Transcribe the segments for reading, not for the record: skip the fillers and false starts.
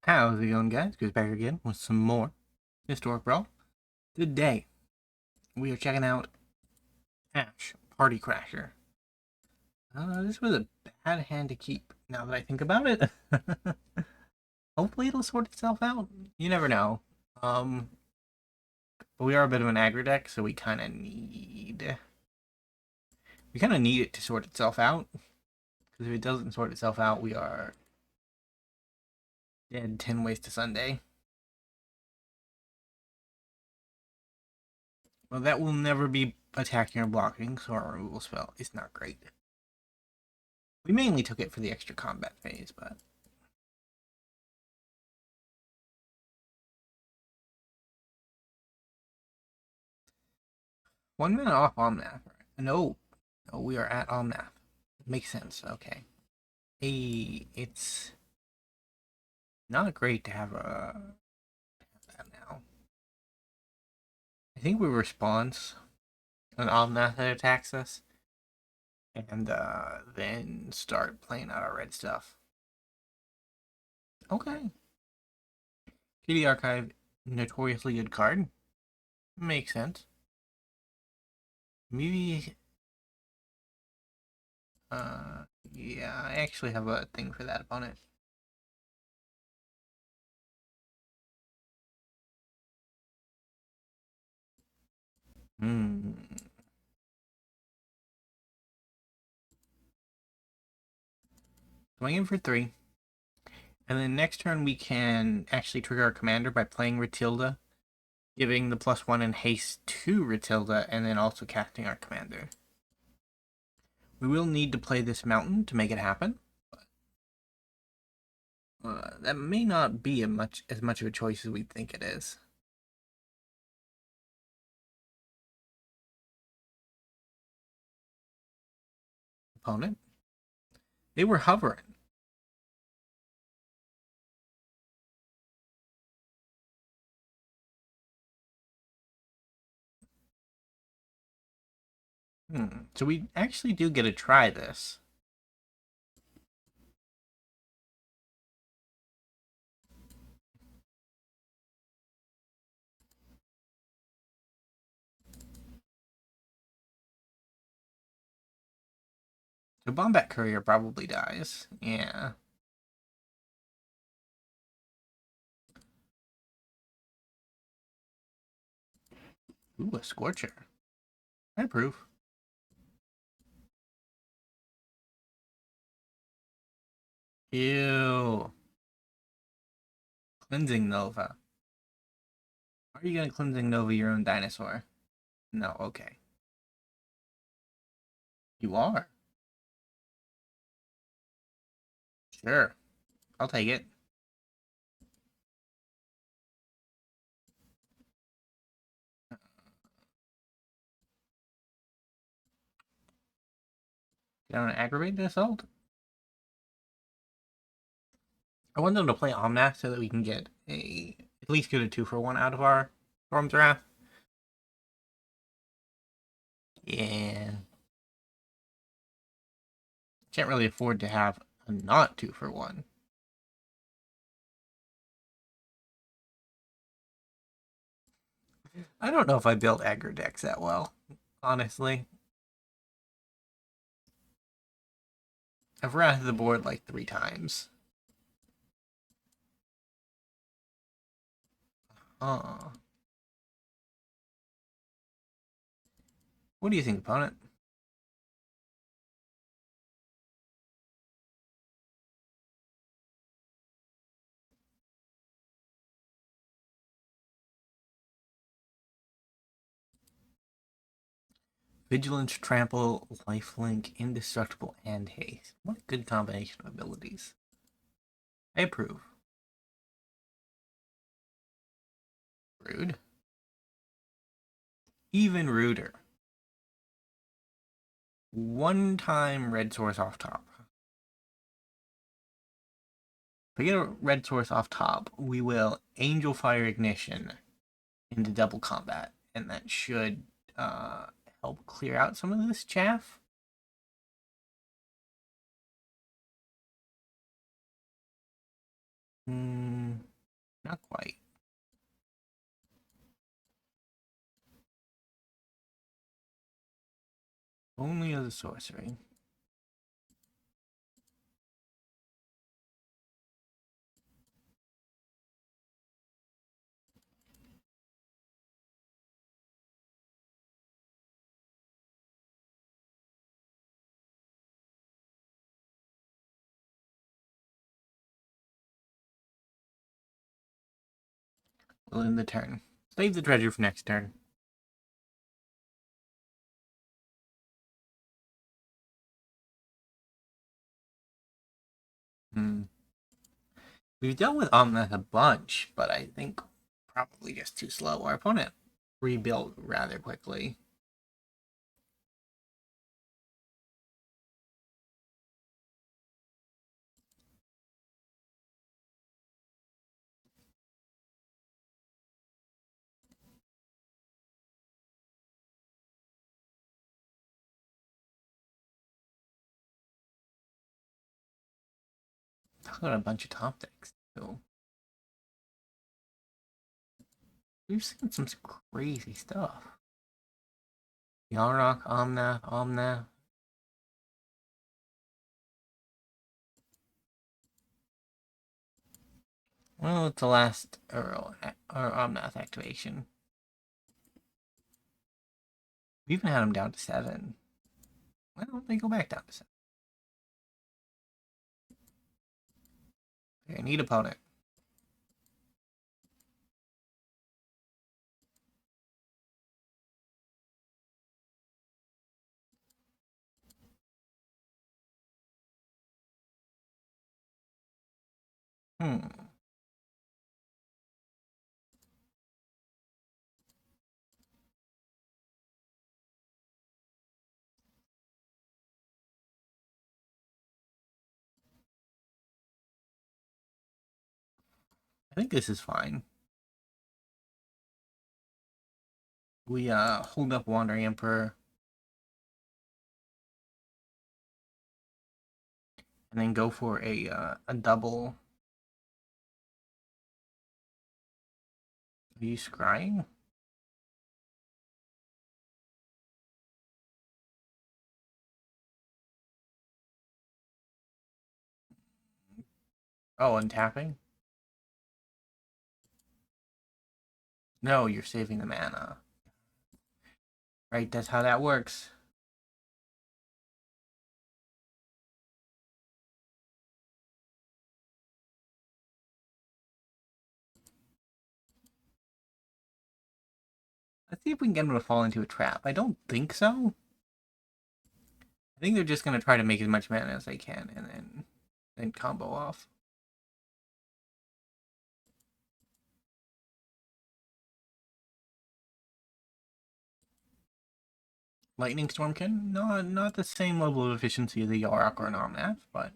How's it going, guys? Goes back again with some more Historic Brawl. Today, we are checking out Ash, Party Crasher. This was a bad hand to keep, now that I think about it. Hopefully it'll sort itself out. You never know. But we are a bit of an aggro deck, so we kind of need... it to sort itself out. Because if it doesn't sort itself out, we are dead 10 ways to Sunday. Well, that will never be attacking or blocking, so our removal spell is not great. We mainly took it for the extra combat phase, but... One minute off Omnath. No, we are at Omnath. Makes sense, okay. Hey, it's not great to have that now. I think we response an Omnath that attacks us, and then start playing out our red stuff. Okay. KD Archive, notoriously good card. Makes sense. Maybe... yeah, I actually have a thing for that opponent. Going in for 3. And then next turn we can actually trigger our commander by playing Ratilda, giving the +1 and haste to Ratilda, and then also casting our commander. We will need to play this mountain to make it happen. But, that may not be as much of a choice as we think it is. Opponent. They were hovering. So we actually do get to try this. So Bomat Courier probably dies. Yeah. Ooh, a Scorcher. I approve. Ew. Cleansing Nova. Are you gonna Cleansing Nova your own dinosaur? No, okay. You are. Sure. I'll take it. Get on an aggravated assault? I want them to play Omnath so that we can get at least get a 2-for-1 out of our Storm's Wrath. Yeah. Can't really afford to have a not 2-for-1. I don't know if I built aggro decks that well, honestly. I've wrathed the board like 3 times. What do you think, opponent? Vigilance, Trample, Lifelink, Indestructible, and Haste. What a good combination of abilities. I approve. Rude. Even ruder. 1-time red source off top. If we get a red source off top, we will Angelfire Ignition into double combat, and that should help clear out some of this chaff. Not quite. Only as a sorcery. We'll end the turn. Save the treasure for next turn. We've dealt with Omnath a bunch, but I think probably just too slow. Our opponent rebuilt rather quickly. Talk about a bunch of top decks, too. We've seen some crazy stuff. Yarok, Omnath. Well, it's the last or Omnath activation. We even had him down to 7. Well, they go back down to 7. Okay, need opponent. I think this is fine. We hold up Wandering Emperor. And then go for a double. Are you scrying? Oh, untapping? No, you're saving the mana. Right, that's how that works. Let's see if we can get them to fall into a trap. I don't think so. I think they're just going to try to make as much mana as they can and then combo off. Lightning Storm can not the same level of efficiency as a Yarok or an Omnath, but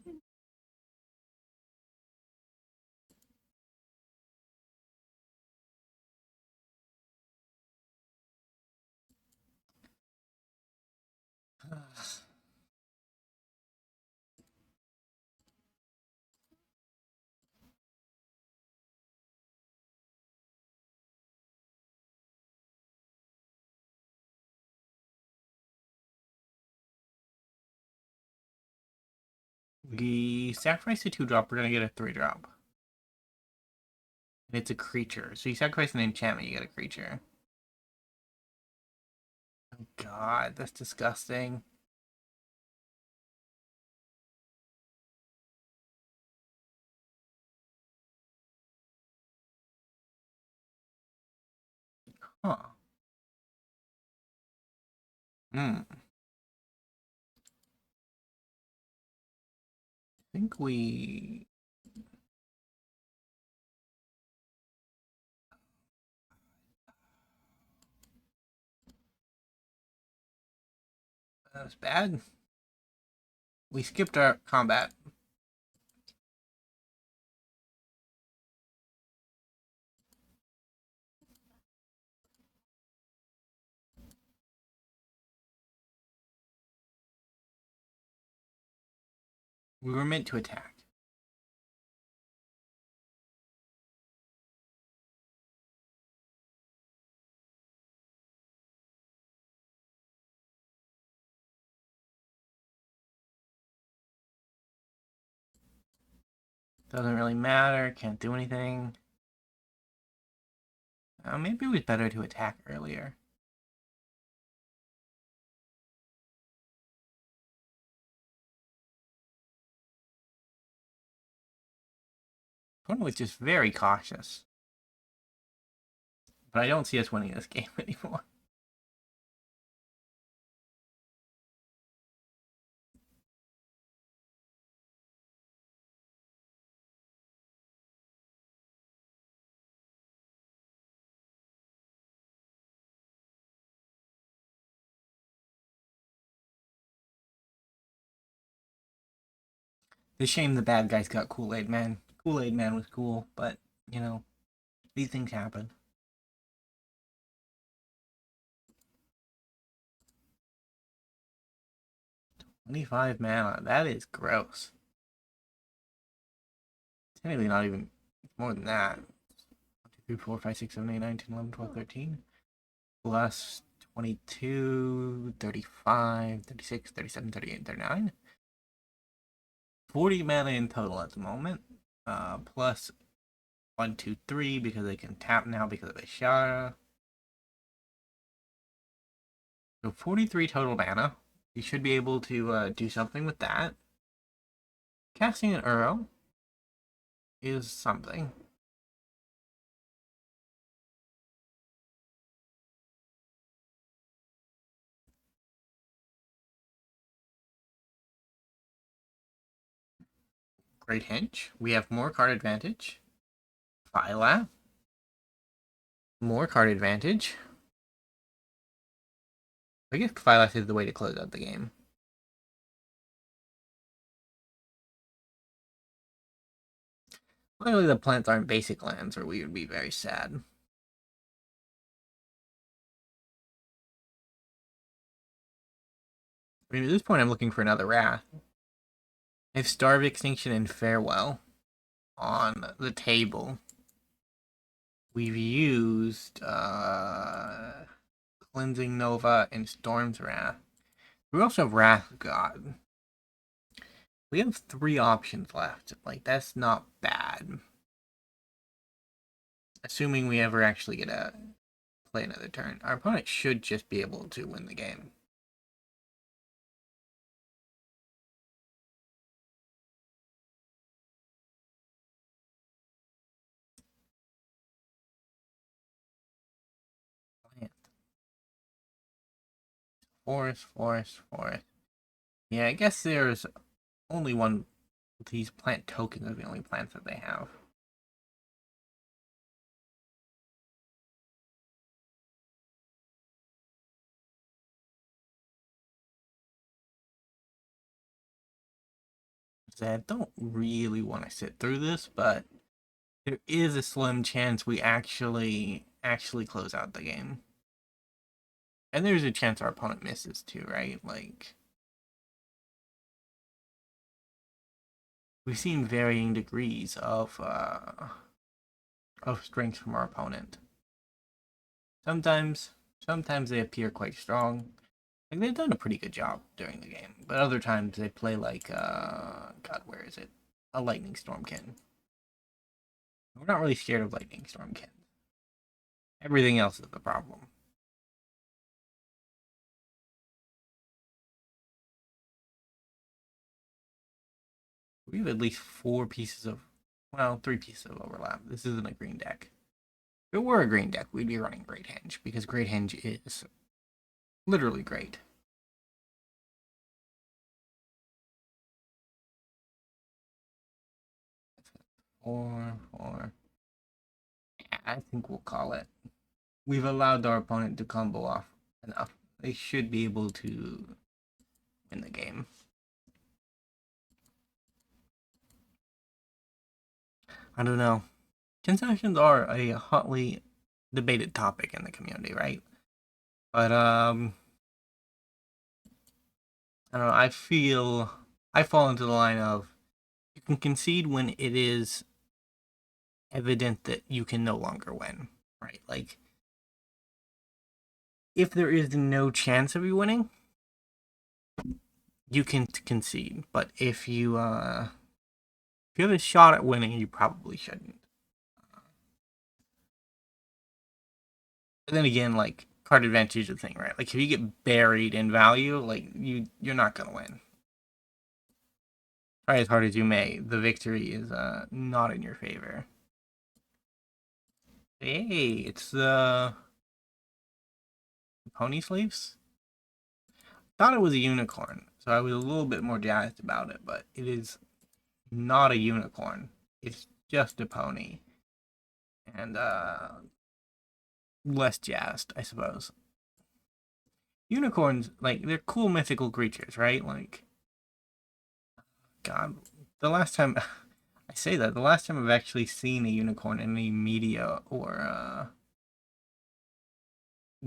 we sacrifice a 2-drop, we're gonna get a 3-drop. And it's a creature. So you sacrifice an enchantment, you get a creature. Oh god, that's disgusting. Huh. I think we... That was bad. We skipped our combat. We were meant to attack. Doesn't really matter, can't do anything. Maybe it was better to attack earlier. Opponent was just very cautious. But I don't see us winning this game anymore. It's a shame the bad guys got Kool-Aid Man. Kool-Aid Man was cool, but, you know, these things happen. 25 mana, that is gross. Technically not even more than that. 1, 2, 3, 4, 5, 6, 7, 8, 9, 10, 11, 12, 13. Plus 22, 35, 36, 37, 38, 39. 40 mana in total at the moment. Plus 1, 2, 3 because they can tap now because of Ishara. So 43 total mana. You should be able to do something with that. Casting an Uro is something. Great Hench. We have more card advantage. Phyla. More card advantage. I guess Phyla is the way to close out the game. Luckily, the plants aren't basic lands, or we would be very sad. I mean, at this point, I'm looking for another Wrath. I have Star of Extinction and Farewell on the table. We've used Cleansing Nova and Storm's Wrath. We also have Wrath God. We have 3 options left. Like, that's not bad. Assuming we ever actually get to play another turn. Our opponent should just be able to win the game. Forest. Yeah, I guess there's only one. These plant tokens are the only plants that they have. So I don't really want to sit through this, but there is a slim chance we actually close out the game. And there's a chance our opponent misses too, right? Like, we've seen varying degrees of strength from our opponent. Sometimes they appear quite strong. Like, they've done a pretty good job during the game, but other times they play like God, where is it? A Lightning Stormkin. We're not really scared of Lightning Stormkin. Everything else is the problem. We have at least 4 pieces of, well, 3 pieces of overlap. This isn't a green deck. If it were a green deck, we'd be running Great Henge, because Great Henge is literally great. Four. Yeah, I think we'll call it. We've allowed our opponent to combo off enough. They should be able to win the game. I don't know. Concessions are a hotly debated topic in the community, right? But I don't know. I fall into the line of you can concede when it is evident that you can no longer win, right? Like, if there is no chance of you winning, you can concede. But if you If you have a shot at winning, you probably shouldn't. But then again, like, card advantage is the thing, right? Like, if you get buried in value, like, you're not gonna win. Try as hard as you may, the victory is not in your favor. Hey, it's the pony slaves? Thought it was a unicorn, so I was a little bit more jazzed about it, but it is not a unicorn. It's just a pony. And less jazzed, I suppose. Unicorns, like, they're cool mythical creatures, right? Like, God, the last time I say that, the last time I've actually seen a unicorn in any media or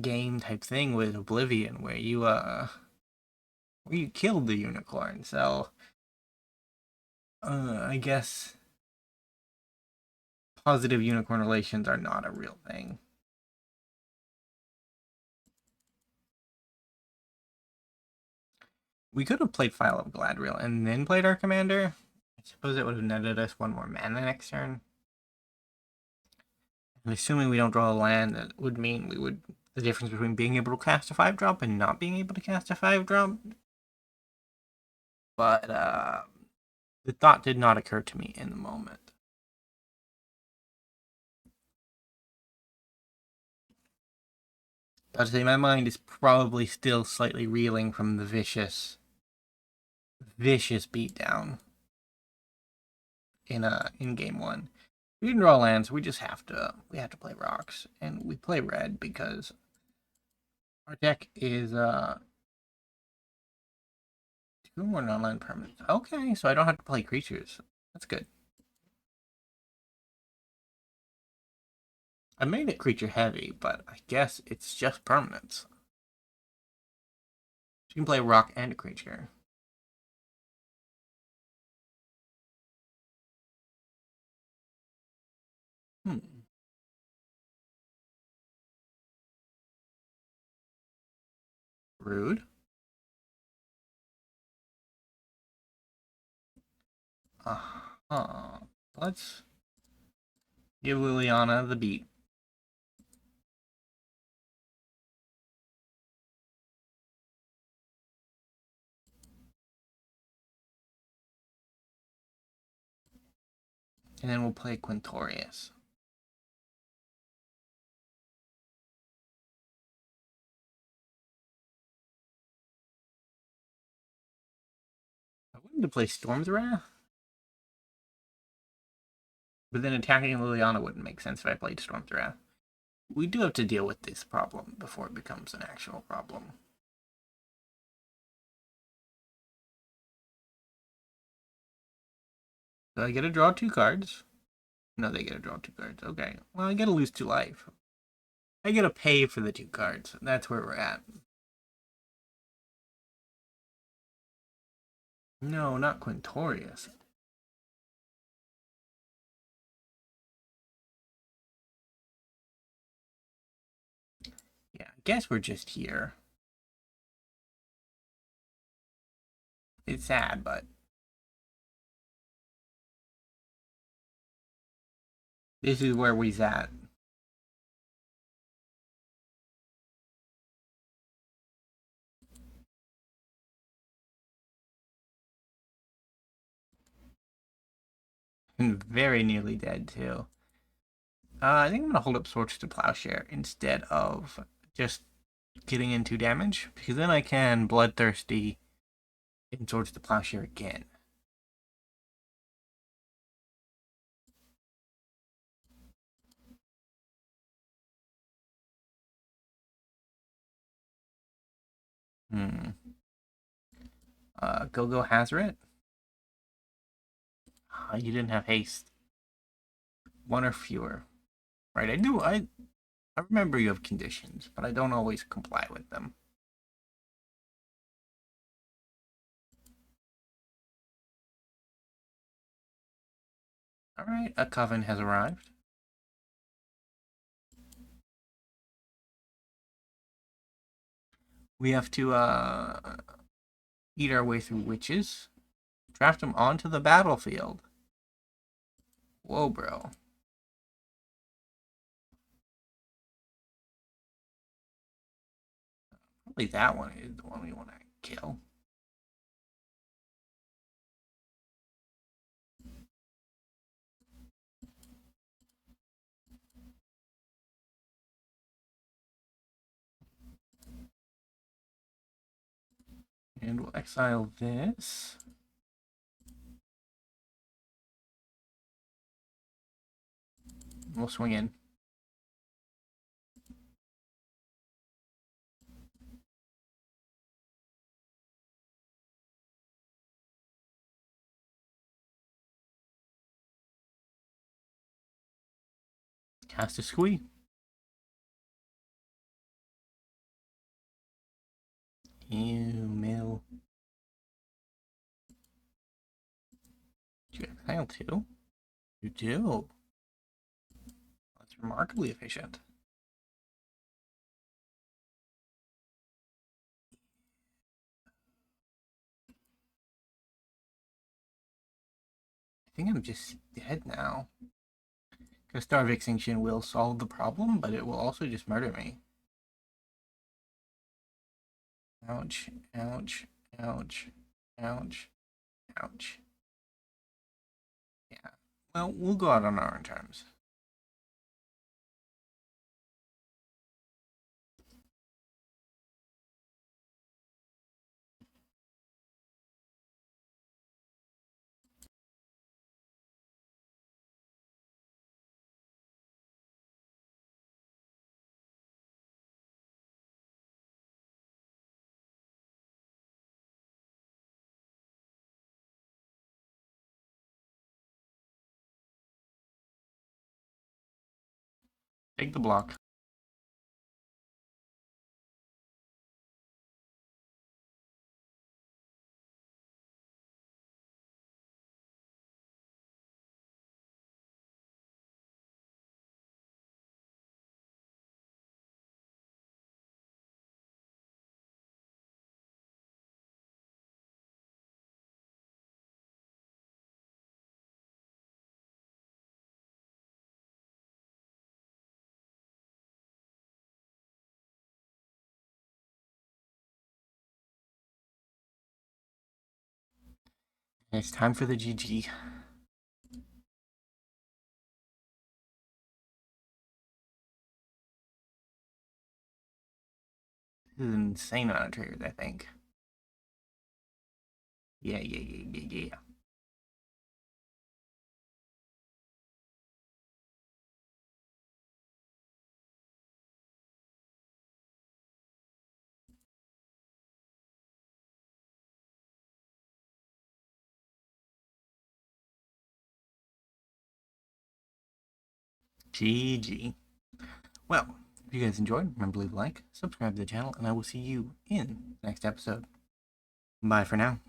game type thing was Oblivion, where you killed the unicorn. So I guess positive unicorn relations are not a real thing. We could have played Phial of Galadriel and then played our commander. I suppose it would have netted us one more mana next turn. And assuming we don't draw a land, that would mean we would the difference between being able to cast a 5-drop and not being able to cast a 5-drop. But the thought did not occur to me in the moment. I'd say my mind is probably still slightly reeling from the vicious beatdown in game one. We didn't draw lands. We just have to play rocks, and we play red because our deck is 2 more non-land permanents. Okay, so I don't have to play creatures. That's good. I made it creature heavy, but I guess it's just permanents. So you can play rock and a creature. Rude. Let's give Liliana the beat. And then we'll play Quintorius. I wanted to play Storm's Wrath, but then attacking Liliana wouldn't make sense if I played Storm's Wrath. We do have to deal with this problem before it becomes an actual problem. So I get to draw 2 cards. No, they get to draw 2 cards. Okay. Well, I get to lose 2 life. I get to pay for the 2 cards. That's where we're at. No, not Quintorius. Yeah, I guess we're just here. It's sad, but this is where we's at. And very nearly dead, too. I think I'm going to hold up Swords to Plowshare instead of just getting into damage, because then I can Bloodthirsty in Swords to Plowshare again. Go Hazoret. You didn't have haste. 1 or fewer. Right, I remember you have conditions, but I don't always comply with them. Alright, a coven has arrived. We have to eat our way through witches. Draft them onto the battlefield. Whoa, bro. Probably that one is the one we want to kill. And we'll exile this. We'll swing in. Cast a Squee. Ew, Mill. Do you exile too? You do. That's remarkably efficient. I think I'm just dead now. Because Star of Extinction will solve the problem, but it will also just murder me. Ouch, ouch, ouch, ouch, ouch. Yeah. Well, we'll go out on our own terms. Take the block. It's time for the GG. This is an insane amount of triggers, I think. Yeah. GG. Well, if you guys enjoyed, remember to leave a like, subscribe to the channel, and I will see you in the next episode. Bye for now.